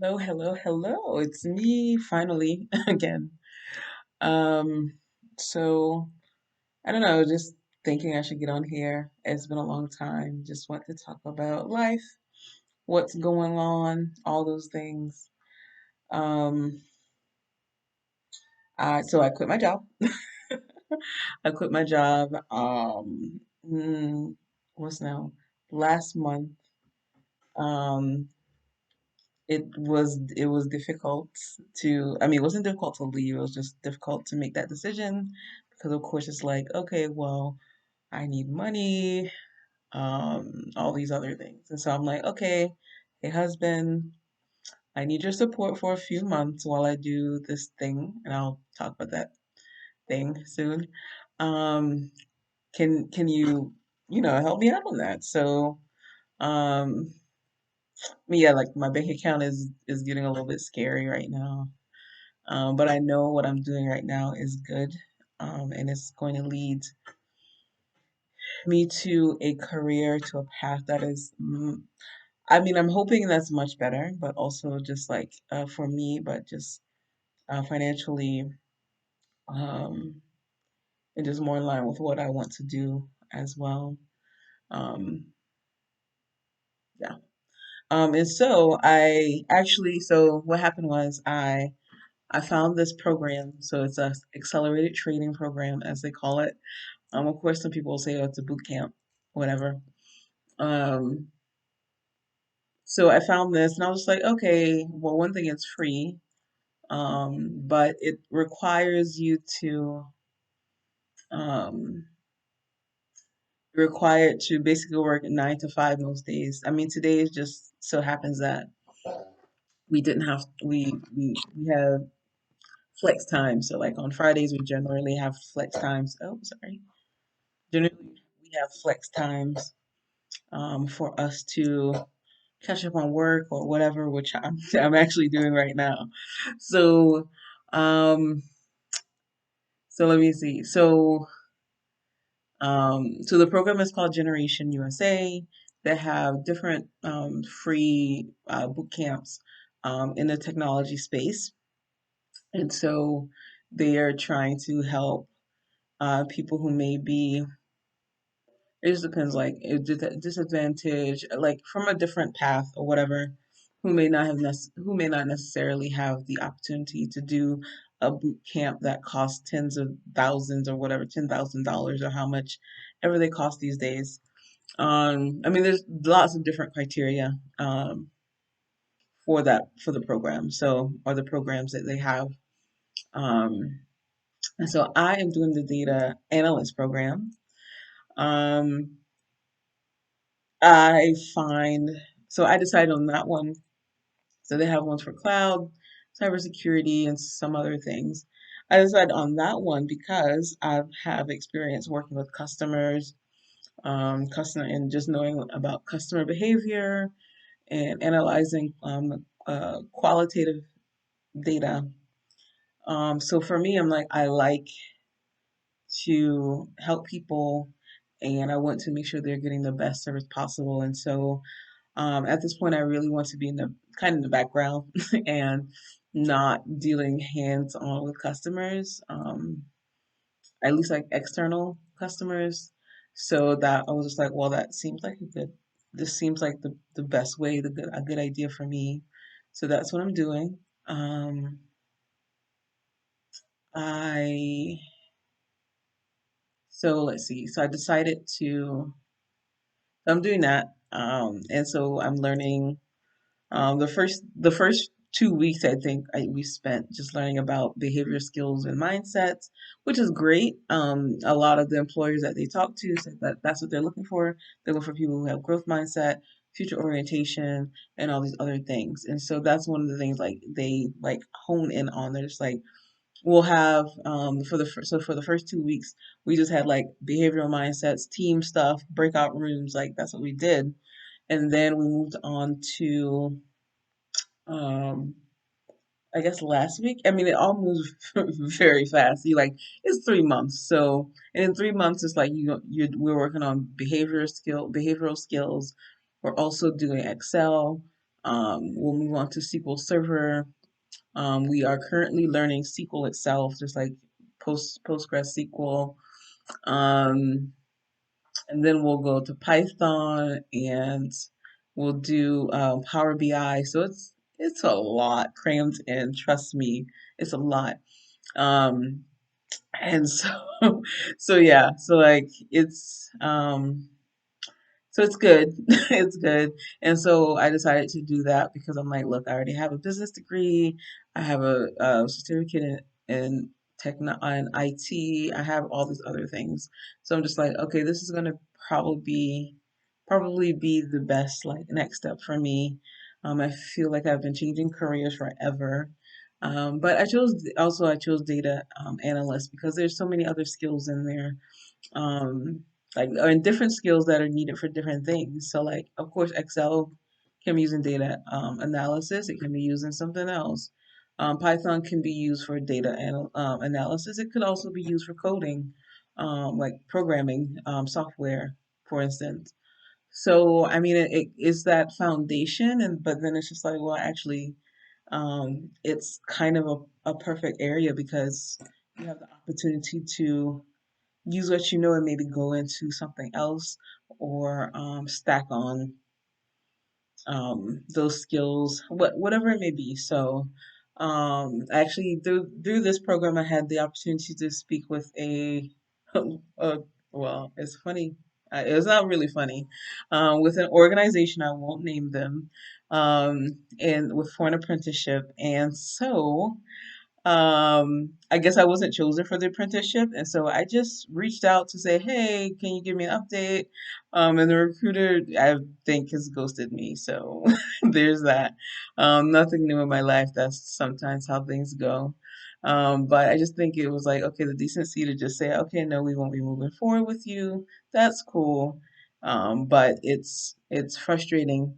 Hello, hello, hello. It's me finally again. Um, so I don't know, just thinking I should get on here. It's been a long time. Just want to talk about life, what's going on, all those things. Um, so I quit my job. I quit my job what's now? Last month. Um it was difficult it wasn't difficult to leave, it was just difficult to make that decision because of course it's like, okay, well, I need money, all these other things. And so I'm like, okay, hey husband, I need your support for a few months while I do this thing, and I'll talk about that thing soon. Um, can you, help me out on that? So um yeah, like my bank account is getting a little bit scary right now. But I know what I'm doing right now is good, and it's going to lead me to a career, to a path that is, I'm hoping that's much better, but also just like for me, but just financially, um, and just more in line with what I want to do as well. Um, yeah. And so so what happened was I found this program. So it's a accelerated trading program, as they call it. Of course, some people will say, "Oh, it's a boot camp, whatever." Um, so I found this, and I was like, "Okay, well, one thing, it's free, but it requires you to um, you're required to basically work 9 to 5 most days. I mean, today it just so happens that we didn't have we have flex time. So like on Fridays, we generally have flex times. Oh, sorry. Generally, we have flex times for us to catch up on work or whatever, which I'm actually doing right now. So, um, so let me see. So the program is called Generation USA. They have different free boot camps in the technology space, and so they are trying to help people who may be, it just depends, like disadvantage, like from a different path or whatever, who may not necessarily have the opportunity to do a boot camp that costs tens of thousands or whatever, $10,000 or how much ever they cost these days. There's lots of different criteria for the program. So, or the programs that they have. Um, and so I am doing the data analyst program. Um, I find so I decided on that one. So they have ones for cloud, cybersecurity, and some other things. I decided on that one because I have experience working with customers, customer, and just knowing about customer behavior and analyzing qualitative data. So for me, I'm like, I like to help people, and I want to make sure they're getting the best service possible. And so at this point, I really want to be in the kind of in the background and not dealing hands on with customers, at least like external customers. So that I was just like, well, that seems like this seems like the best way, a good idea for me. So that's what I'm doing. Um, I, so let's see. So I decided so I'm doing that. And so I'm learning. The first 2 weeks, I think we spent just learning about behavior skills and mindsets, which is great. A lot of the employers that they talk to said that that's what they're looking for. They're looking for people who have growth mindset, future orientation, and all these other things. And so that's one of the things like they like hone in on. They're just like, we'll have for the first 2 weeks we just had like behavioral mindsets, team stuff, breakout rooms, like that's what we did. And then we moved on to um, I guess last week. I mean, it all moves very fast. You like it's 3 months, so and in 3 months it's like we're working on behavioral skills. We're also doing Excel. We'll move on to SQL Server. We are currently learning SQL itself, just like PostgreSQL. Um, and then we'll go to Python and we'll do Power BI. So it's a lot crammed in. Trust me, it's a lot. Um, and so so yeah, so like so it's good. It's good. And so I decided to do that because I'm like, look, I already have a business degree. I have a certificate in techno in IT. I have all these other things. So I'm just like, okay, this is gonna probably be the best like next step for me. I feel like I've been changing careers forever. But I chose data analyst because there's so many other skills in there, um, like and different skills that are needed for different things. So like of course Excel can be used in data analysis. It can be used in something else. Python can be used for analysis. It could also be used for coding, like programming software, for instance. So I mean, it is that foundation, and but then it's just like, well, actually, it's kind of a perfect area because you have the opportunity to use what you know and maybe go into something else or stack on those skills, whatever it may be. So, actually, through this program, I had the opportunity to speak with a well, it's funny. It's not really funny. With an organization, I won't name them, and with for an apprenticeship, and so I guess I wasn't chosen for the apprenticeship, and so I just reached out to say, "Hey, can you give me an update?" And the recruiter, I think, has ghosted me. So there's that. Nothing new in my life. That's sometimes how things go. But I just think it was like, okay, the decency to just say, "Okay, no, we won't be moving forward with you." That's cool. But it's frustrating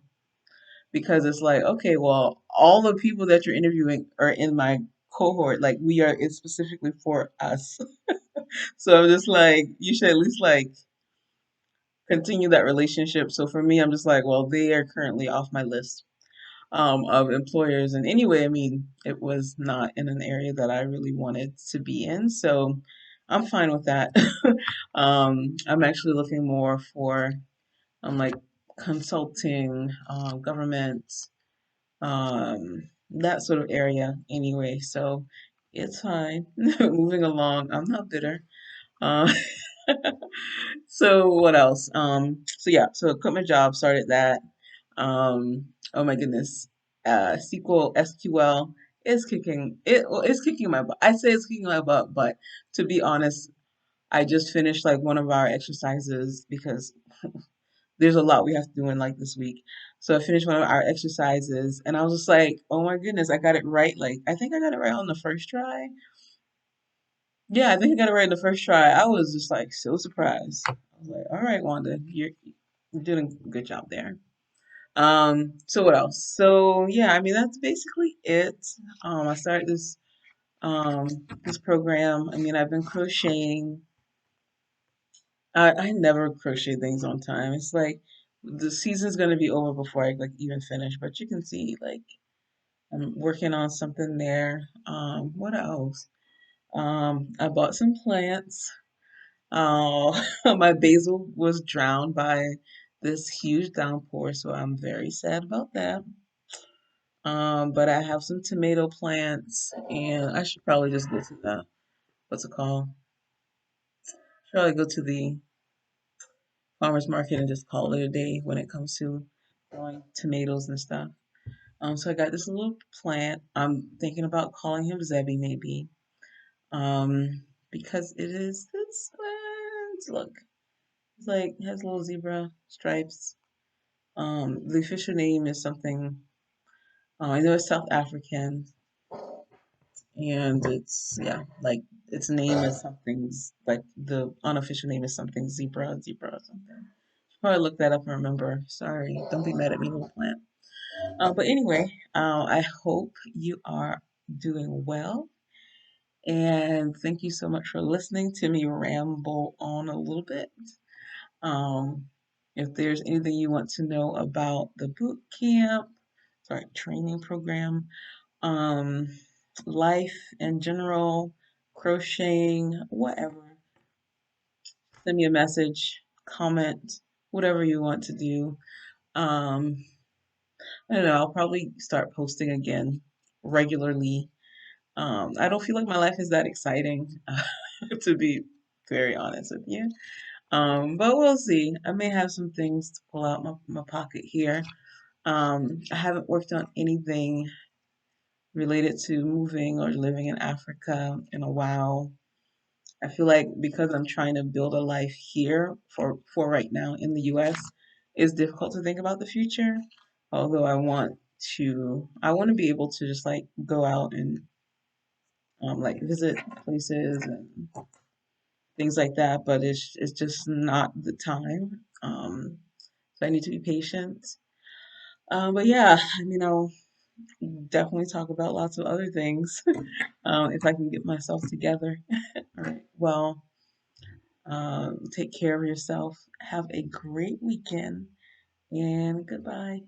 because it's like, okay, well, all the people that you're interviewing are in my cohort. Like it's specifically for us. So I'm just like, you should at least like continue that relationship. So for me, I'm just like, well, they are currently off my list of employers. And anyway, I mean, it was not in an area that I really wanted to be in. So I'm fine with that. I'm actually looking more for like consulting, government, that sort of area anyway. So it's fine. Moving along. I'm not bitter. Uh, so what else? So yeah, so I quit my job, started that. Oh my goodness. SQL is kicking it. Well, it's kicking my butt. I say it's kicking my butt, but to be honest, I just finished like one of our exercises because there's a lot we have to do in like this week. So I finished one of our exercises and I was just like, oh my goodness, I got it right. Like, I think I got it right on the first try. Yeah, I think I got it right on the first try. I was just like so surprised. I was like, all right, Wanda, you're doing a good job there. So what else? So yeah, I mean that's basically it. I started um this program. I mean I've been crocheting. I never crochet things on time. It's like the season's gonna be over before I like even finish. But you can see like I'm working on something there. What else? I bought some plants. My basil was drowned by this huge downpour, so I'm very sad about that. But I have some tomato plants, and I should probably just go to the what's it called? Probably go to the farmers market and just call it a day when it comes to growing tomatoes and stuff. So I got this little plant. I'm thinking about calling him Zebby maybe. Because it is this plant. Look, it's like it has little zebra stripes. The official name is something. I know it's South African, and it's yeah, like its name is something like the unofficial name is something zebra or something. Probably look that up and remember. Sorry, don't be mad at me, little plant. But anyway, I hope you are doing well. And thank you so much for listening to me ramble on a little bit. Um, if there's anything you want to know about the boot camp, start training program. Um, life in general, crocheting, whatever. Send me a message, comment, whatever you want to do. Um, I don't know. I'll probably start posting again regularly. I don't feel like my life is that exciting, to be very honest with you. But we'll see. I may have some things to pull out my pocket here. I haven't worked on anything related to moving or living in Africa in a while. I feel like because I'm trying to build a life here for right now in the US, it's difficult to think about the future. Although I want to be able to just like go out and like visit places and things like that, but it's just not the time. So I need to be patient. But yeah, I mean, I'll definitely talk about lots of other things if I can get myself together. All right. Well, take care of yourself. Have a great weekend and goodbye.